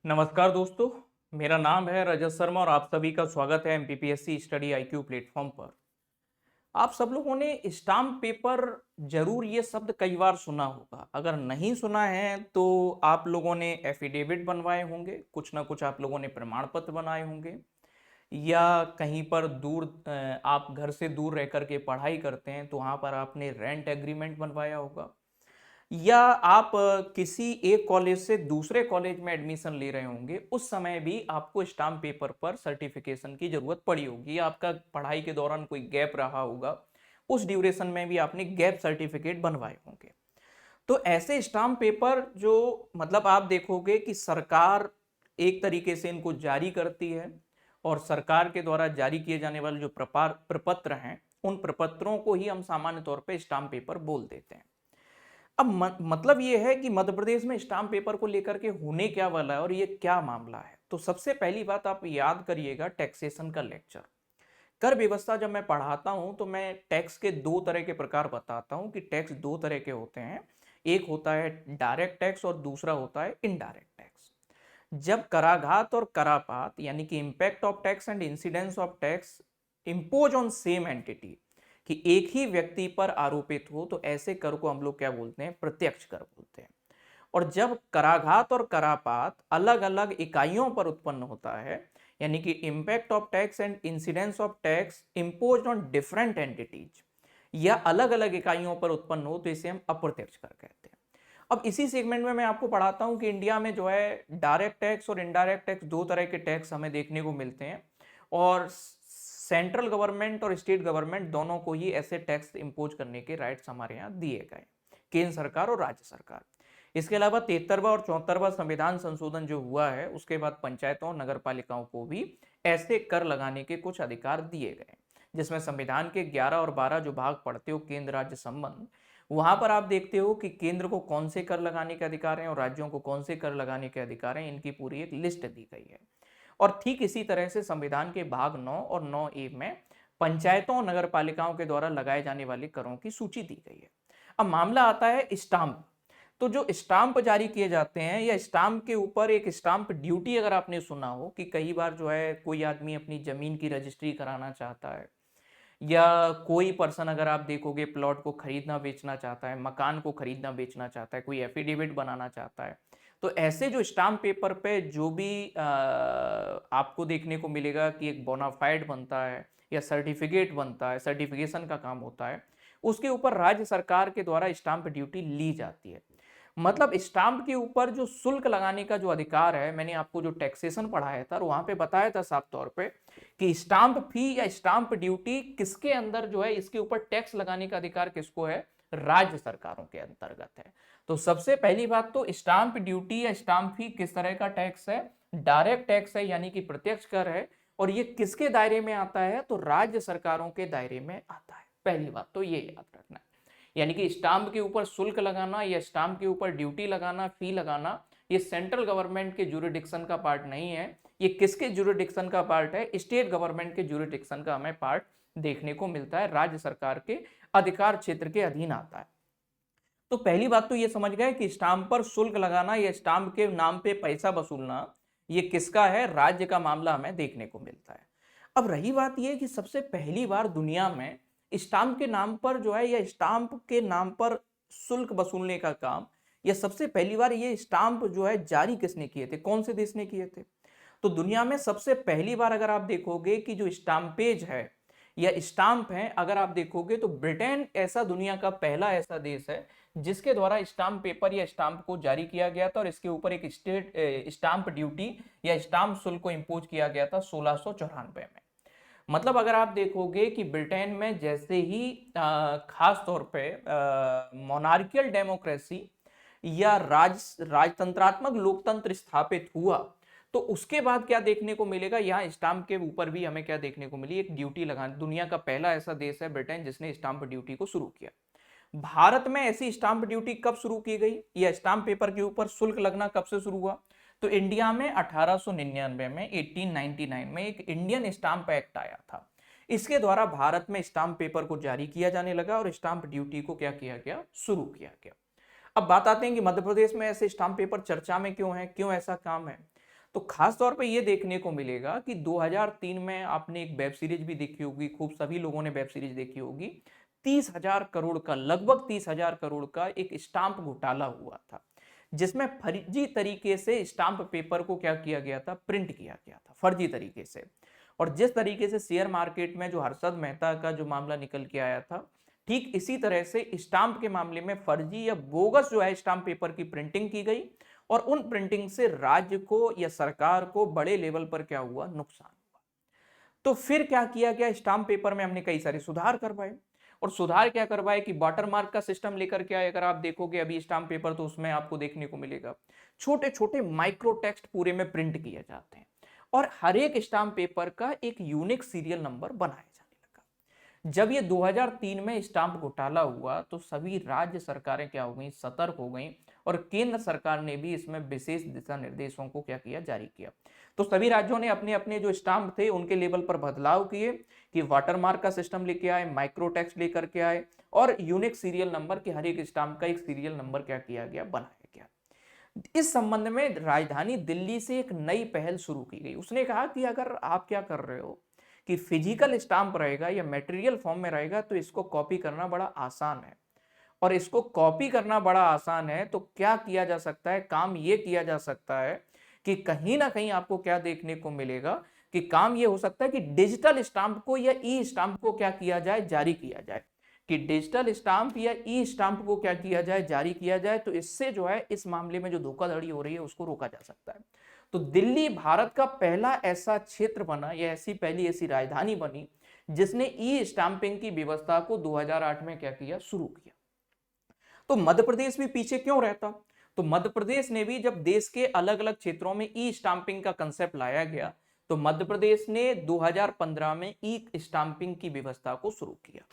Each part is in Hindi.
नमस्कार दोस्तों, मेरा नाम है रजत शर्मा और आप सभी का स्वागत है एमपीपीएससी स्टडी आईक्यू प्लेटफॉर्म पर। आप सब लोगों ने स्टाम्प पेपर जरूर ये शब्द कई बार सुना होगा। अगर नहीं सुना है तो आप लोगों ने एफिडेविट बनवाए होंगे, कुछ ना कुछ आप लोगों ने प्रमाण पत्र बनाए होंगे, या कहीं पर दूर आप घर से दूर रह करके पढ़ाई करते हैं तो वहां पर आपने रेंट एग्रीमेंट बनवाया होगा, या आप किसी एक कॉलेज से दूसरे कॉलेज में एडमिशन ले रहे होंगे, उस समय भी आपको स्टाम्प पेपर पर सर्टिफिकेशन की जरूरत पड़ी होगी, या आपका पढ़ाई के दौरान कोई गैप रहा होगा, उस ड्यूरेशन में भी आपने गैप सर्टिफिकेट बनवाए होंगे। तो ऐसे स्टाम्प पेपर जो मतलब आप देखोगे कि सरकार एक तरीके से इनको जारी करती है, और सरकार के द्वारा जारी किए जाने वाले जो प्रपत्र हैं, उन प्रपत्रों को ही हम सामान्य तौर पे स्टाम्प पेपर बोल देते हैं। अब मतलब ये है कि मध्य प्रदेश में स्टाम्प पेपर को लेकर के होने क्या वाला है और ये क्या मामला है। तो सबसे पहली बात आप याद करिएगा टैक्सेशन का लेक्चर। कर व्यवस्था जब मैं पढ़ाता हूं तो मैं टैक्स के दो तरह के प्रकार बताता हूं कि टैक्स दो तरह के होते हैं। एक होता है डायरेक्ट टैक्स और दूसरा होता है इनडायरेक्ट टैक्स। जब कराघात और करापात यानी कि impact of tax and incidence of tax impose on same entity, कि एक ही व्यक्ति पर आरोपित हो, तो ऐसे कर को हम लोग क्या बोलते हैं? प्रत्यक्ष कर बोलते हैं। और जब कराघात और करापात अलग अलग इकाइयों पर उत्पन्न होता है, यानी कि impact of tax and incidence of tax imposed on different entities, या अलग अलग इकाइयों पर उत्पन्न हो, तो इसे हम अप्रत्यक्ष कर कहते हैं। अब इसी सेगमेंट में मैं आपको पढ़ाता हूं कि इंडिया में जो है डायरेक्ट टैक्स और इनडायरेक्ट टैक्स दो तरह के टैक्स हमें देखने को मिलते हैं, और सेंट्रल गवर्नमेंट और स्टेट गवर्नमेंट दोनों को ही ऐसे टैक्स इंपोज करने के राइट्स हमारे यहाँ दिए गए, केंद्र सरकार और राज्य सरकार। इसके अलावा 73वां और 74वां संविधान संशोधन जो हुआ है, उसके बाद पंचायतों और नगर पालिकाओं को भी ऐसे कर लगाने के कुछ अधिकार दिए गए, जिसमें संविधान के 11 और 12 जो भाग पढ़ते हो केंद्र राज्य संबंध, वहां पर आप देखते हो कि केंद्र को कौन से कर लगाने के अधिकार हैं और राज्यों को कौन से कर लगाने के अधिकार हैं, इनकी पूरी एक लिस्ट दी गई है। और ठीक इसी तरह से संविधान के भाग 9 और 9A में पंचायतों और नगर पालिकाओं के द्वारा लगाए जाने वाले करों की सूची दी गई है। अब मामला आता है स्टाम्प। तो जो स्टाम्प जारी किए जाते हैं, या स्टाम्प के ऊपर एक स्टाम्प ड्यूटी, अगर आपने सुना हो कि कई बार जो है कोई आदमी अपनी जमीन की रजिस्ट्री कराना चाहता है, या कोई पर्सन अगर आप देखोगे प्लॉट को खरीदना बेचना चाहता है, मकान को खरीदना बेचना चाहता है, कोई एफिडेविट बनाना चाहता है, तो ऐसे जो स्टाम्प पेपर पे जो भी आपको देखने को मिलेगा कि एक बोनाफाइड बनता है या सर्टिफिकेट बनता है, सर्टिफिकेशन का काम होता है, उसके ऊपर राज्य सरकार के द्वारा स्टाम्प ड्यूटी ली जाती है। मतलब स्टाम्प के ऊपर जो शुल्क लगाने का जो अधिकार है, मैंने आपको जो टैक्सेशन पढ़ाया था वहां पे बताया था साफ तौर पे कि स्टाम्प फी या स्टाम्प ड्यूटी किसके अंदर जो है, इसके ऊपर टैक्स लगाने का अधिकार किसको है? राज्य सरकारों के अंतर्गत है। तो सबसे पहली बात तो स्टाम्प ड्यूटी या स्टाम्प फी किस तरह का टैक्स है? डायरेक्ट टैक्स है, यानी कि प्रत्यक्ष कर है। और ये किसके दायरे में आता है? तो राज्य सरकारों के दायरे में आता है। पहली बात तो ये याद रखना है। यानी कि स्टाम्प के ऊपर शुल्क लगाना या स्टाम्प के ऊपर ड्यूटी लगाना, फी लगाना, ये सेंट्रल गवर्नमेंट के ज्यूरिडिक्शन का पार्ट नहीं है। ये किसके ज्यूरिडिक्शन का पार्ट है? स्टेट गवर्नमेंट के ज्यूरिडिक्शन का हमें पार्ट देखने को मिलता है, राज्य सरकार के अधिकार क्षेत्र के अधीन आता है। तो पहली बात तो ये समझ गए कि स्टाम्प पर शुल्क लगाना या स्टाम्प के नाम पे पैसा वसूलना, ये किसका है? राज्य का मामला हमें देखने को मिलता है। अब रही बात ये कि सबसे पहली बार दुनिया में स्टाम्प के नाम पर जो है, या स्टाम्प के नाम पर शुल्क वसूलने का काम, या सबसे पहली बार ये स्टाम्प जो है जारी किसने किए थे? कौन से देश ने किए थे? तो दुनिया में सबसे पहली बार अगर आप देखोगे कि जो स्टाम्पेज है या स्टाम्प है, अगर आप देखोगे तो ब्रिटेन ऐसा दुनिया का पहला ऐसा देश है जिसके द्वारा स्टाम्प पेपर या स्टाम्प को जारी किया गया था, और इसके ऊपर एक स्टेट स्टाम्प ड्यूटी या स्टाम्प शुल्क को इंपोज किया गया था 1694 में। मतलब अगर आप देखोगे कि ब्रिटेन में जैसे ही खास तौर पे मोनार्कियल डेमोक्रेसी या राजतंत्रात्मक लोकतंत्र स्थापित हुआ, तो उसके बाद क्या देखने को मिलेगा? यहाँ स्टाम्प के ऊपर भी हमें क्या देखने को मिली? एक ड्यूटी लगाने। दुनिया का पहला ऐसा देश है ब्रिटेन जिसने स्टाम्प ड्यूटी को शुरू किया। भारत में ऐसी स्टाम्प ड्यूटी कब शुरू की गई, या स्टाम्प पेपर के ऊपर शुल्क लगना कब से शुरू हुआ? तो इंडिया में 1899 में 1899 में एक इंडियन स्टाम्प एक्ट आया था। इसके द्वारा भारत में स्टाम्प पेपर को जारी किया जाने लगा और स्टाम्प ड्यूटी को क्या किया गया? शुरू किया गया। अब बात आते हैं कि मध्य प्रदेश में ऐसे स्टाम्प पेपर चर्चा में क्यों है, क्यों ऐसा काम है। तो खास तौर पे ये देखने को मिलेगा कि 2003 में आपने एक वेब सीरीज भी देखी होगी, खूब सभी लोगों ने वेब सीरीज देखी होगी। 30,000 करोड़ का, लगभग 30,000 करोड़ का एक स्टाम्प घोटाला हुआ था, जिसमें फर्जी तरीके से स्टाम्प पेपर को क्या किया गया था, प्रिंट किया गया था फर्जी तरीके से। और जिस तरीके से शेयर मार्केट में जो हर्षद मेहता का जो मामला निकल के आया था, ठीक इसी तरह से स्टाम्प के मामले में फर्जी या बोगस जो है स्टाम्प पेपर की प्रिंटिंग की गई, और उन प्रिंटिंग से राज्य को या सरकार को बड़े लेवल पर क्या हुआ, नुकसान हुआ। तो फिर क्या किया गया, स्टाम्प पेपर में हमने कई सारे सुधार करवाए। और सुधार क्या करवाए कि वाटरमार्क का सिस्टम लेकर के आए। अगर आप देखोगे अभी स्टाम्प पेपर, तो उसमें आपको देखने को मिलेगा छोटे छोटे माइक्रो टेक्स्ट पूरे में प्रिंट किए जाते हैं, और हर एक स्टाम्प पेपर का एक यूनिक सीरियल नंबर बनाया जाने लगा। जब ये 2003 में स्टाम्प घोटाला हुआ, तो सभी राज्य सरकारें क्या हो गई, सतर्क हो गई, और केंद्र सरकार ने भी इसमें विशेष दिशा निर्देशों को क्या किया, जारी किया। तो सभी राज्यों ने अपने अपने जो स्टाम्प थे उनके लेवल पर बदलाव किए, कि वाटरमार्क का सिस्टम लेके आए, माइक्रो टेक्स्ट लेकर के आए, और यूनिक सीरियल नंबर के हर एक स्टाम्प का एक सीरियल नंबर क्या किया गया, बनाया गया। इस संबंध में राजधानी दिल्ली से एक नई पहल शुरू की गई। उसने कहा कि अगर आप क्या कर रहे हो कि फिजिकल स्टाम्प रहेगा या मटेरियल फॉर्म में रहेगा, तो इसको कॉपी करना बड़ा आसान है। और इसको कॉपी करना बड़ा आसान है, तो क्या किया जा सकता है, काम ये किया जा सकता है कि कहीं ना कहीं आपको क्या देखने को मिलेगा, कि काम ये हो सकता है कि डिजिटल स्टाम्प को या ई स्टाम्प को क्या किया जाए, जारी किया जाए। कि डिजिटल स्टाम्प या ई स्टाम्प को क्या किया जाए, जारी किया जाए। तो इससे जो है इस मामले में जो धोखाधड़ी हो रही है उसको रोका जा सकता है। तो दिल्ली भारत का पहला ऐसा क्षेत्र बना, या ऐसी पहली ऐसी राजधानी बनी जिसने ई स्टाम्पिंग की व्यवस्था को 2008 में क्या किया, शुरू किया। तो मध्य प्रदेश भी पीछे क्यों रहता? तो मध्य प्रदेश ने भी, जब देश के अलग अलग क्षेत्रों में ई स्टाम्पिंग का कंसेप्ट लाया गया, तो मध्य प्रदेश ने 2015 में ई स्टाम्पिंग की व्यवस्था को शुरू किया।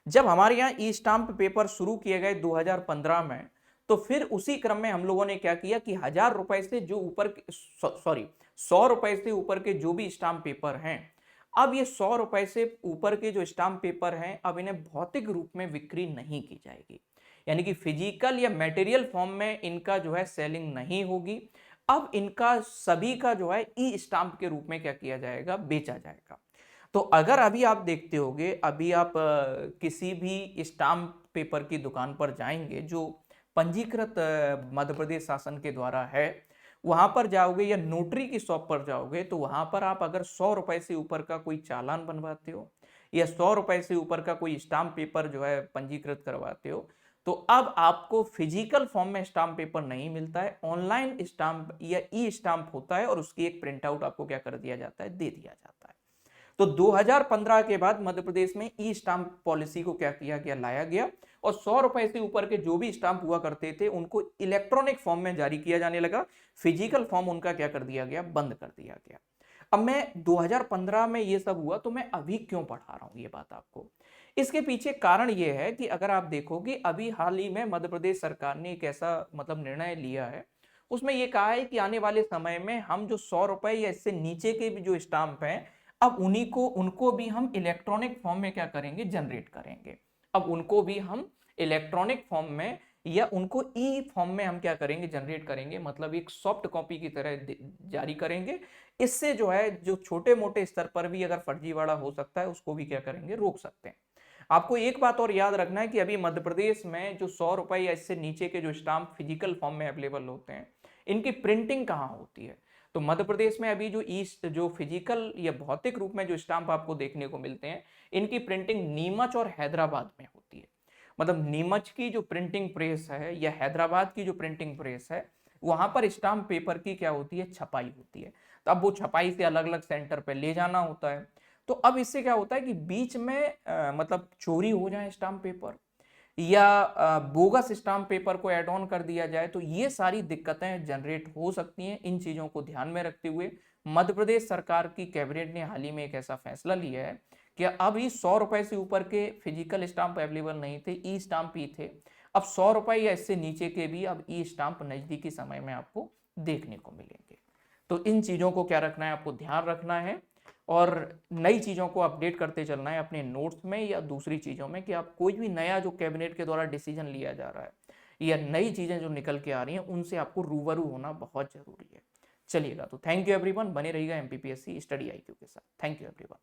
जब हमारे यहाँ ई स्टाम्प पेपर शुरू किए गए 2015 में, तो फिर उसी क्रम में हम लोगों ने क्या किया कि 1,000 रुपए से जो ऊपर, सॉरी 100 रुपए से ऊपर के जो भी स्टाम्प पेपर हैं, अब ये 100 रुपए से ऊपर के जो स्टाम्प पेपर हैं, अब इन्हें भौतिक रूप में बिक्री नहीं की जाएगी। यानी कि फिजिकल या मटेरियल फॉर्म में इनका जो है सेलिंग नहीं होगी। अब इनका सभी का जो है ई स्टाम्प के रूप में क्या किया जाएगा, बेचा जाएगा। तो अगर अभी आप देखते होगे, अभी आप किसी भी स्टाम्प पेपर की दुकान पर जाएंगे जो पंजीकृत मध्य प्रदेश शासन के द्वारा है, वहां पर जाओगे या नोटरी की शॉप पर जाओगे, तो वहां पर आप अगर 100 रुपए से ऊपर का कोई चालान बनवाते हो या 100 रुपए से ऊपर का कोई स्टाम्प पेपर जो है पंजीकृत करवाते हो, तो अब आपको फिजिकल फॉर्म में स्टाम्प पेपर नहीं मिलता है, ऑनलाइन स्टाम्प या ई स्टाम्प होता है, और उसकी एक प्रिंट आउट आपको क्या कर दिया जाता है, दे दिया जाता है। तो 2015 के बाद मध्य प्रदेश में ई स्टाम्प पॉलिसी को क्या किया गया, लाया गया, और 100 रुपए से ऊपर के जो भी स्टाम्प हुआ करते थे उनको इलेक्ट्रॉनिक फॉर्म में जारी किया जाने लगा। फिजिकल फॉर्म उनका क्या कर दिया गया, बंद कर दिया गया। अब मैं 2015 में ये सब हुआ, तो मैं अभी क्यों पढ़ा रहा हूं ये बात आपको? इसके पीछे कारण ये है कि अगर आप देखोगे, अभी हाल ही में मध्य प्रदेश सरकार ने एक ऐसा मतलब निर्णय लिया है, उसमें यह कहा है कि आने वाले समय में हम जो 100 रुपए या इससे नीचे के भी जो स्टाम्प हैं, अब उनको भी हम इलेक्ट्रॉनिक फॉर्म में क्या करेंगे, जनरेट करेंगे। अब उनको भी हम इलेक्ट्रॉनिक फॉर्म में या उनको ई फॉर्म में हम क्या करेंगे, जनरेट करेंगे, मतलब एक सॉफ्ट कॉपी की तरह जारी करेंगे। इससे जो है, जो छोटे मोटे स्तर पर भी अगर फर्जीवाड़ा हो सकता है, उसको भी क्या करेंगे, रोक सकते हैं। आपको एक बात और याद रखना है कि अभी मध्य प्रदेश में जो 100 रुपए या इससे नीचे के जो स्टाम्प फिजिकल फॉर्म में अवेलेबल होते हैं, इनकी प्रिंटिंग कहाँ होती है? तो मध्य प्रदेश में अभी जो फिजिकल या भौतिक रूप में जो स्टाम्प आपको देखने को मिलते हैं, इनकी प्रिंटिंग नीमच और हैदराबाद में होती है। मतलब नीमच की जो प्रिंटिंग प्रेस है या हैदराबाद की जो प्रिंटिंग प्रेस है, वहां पर स्टाम्प पेपर की क्या होती है, छपाई होती है। तो अब वो छपाई से अलग अलग सेंटर पे ले जाना होता है। तो अब इससे क्या होता है कि बीच में मतलब चोरी हो जाए स्टाम्प पेपर, या बोगस स्टाम्प पेपर को ऐड ऑन कर दिया जाए, तो ये सारी दिक्कतें जनरेट हो सकती हैं। इन चीजों को ध्यान में रखते हुए मध्य प्रदेश सरकार की कैबिनेट ने हाल ही में एक ऐसा फैसला लिया है कि अभी 100 रुपए से ऊपर के फिजिकल स्टाम्प अवेलेबल नहीं थे, ई स्टाम्प ही थे। अब 100 रुपए या इससे नीचे के भी अब ई स्टाम्प नजदीकी समय में आपको देखने को मिलेंगे। तो इन चीजों को क्या रखना है, आपको ध्यान रखना है, और नई चीज़ों को अपडेट करते चलना है अपने नोट्स में या दूसरी चीज़ों में, कि आप कोई भी नया जो कैबिनेट के द्वारा डिसीजन लिया जा रहा है या नई चीज़ें जो निकल के आ रही हैं, उनसे आपको रूबरू होना बहुत ज़रूरी है। चलिएगा, तो थैंक यू एवरीवन, बने रहिएगा एमपीपीएससी स्टडी आईक्यू के साथ। Thank you everyone.